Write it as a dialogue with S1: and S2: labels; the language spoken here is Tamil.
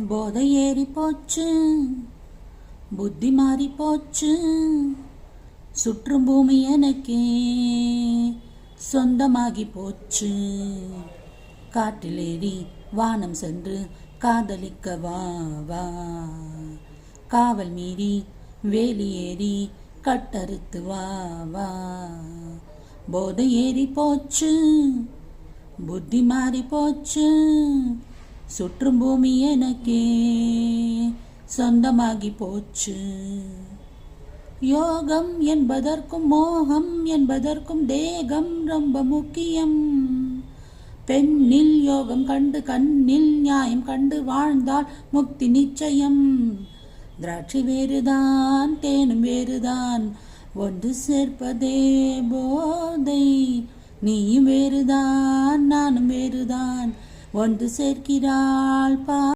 S1: போதை ஏறி போச்சு, புத்தி மாறி போச்சு, சுற்றும் பூமி எனக்கே சொந்தமாகி போச்சு. காற்றிலேறி வானம் சென்று காதலிக்க வா வா, காவல் மீறி வேலியேறி கட்டறுத்து வா வா. போதை ஏறி போச்சு, புத்தி மாறி போச்சு, சுற்றும் பூமி எனக்கே சொந்தமாகி போச்சு. யோகம் என்பதற்கும் மோகம் என்பதற்கும் தேகம் ரொம்ப முக்கியம். பெண்ணில் யோகம் கண்டு கண்ணில் நியாயம் கண்டு வாழ்ந்தால் முக்தி நிச்சயம். திராட்சை வேறுதான் தேனும் வேறுதான், ஒன்று சேர்ப்பதே போதை. நீயும் வேறுதான் நானும் வேறுதான், ஒன்று சேர்க்கிறாள் பா.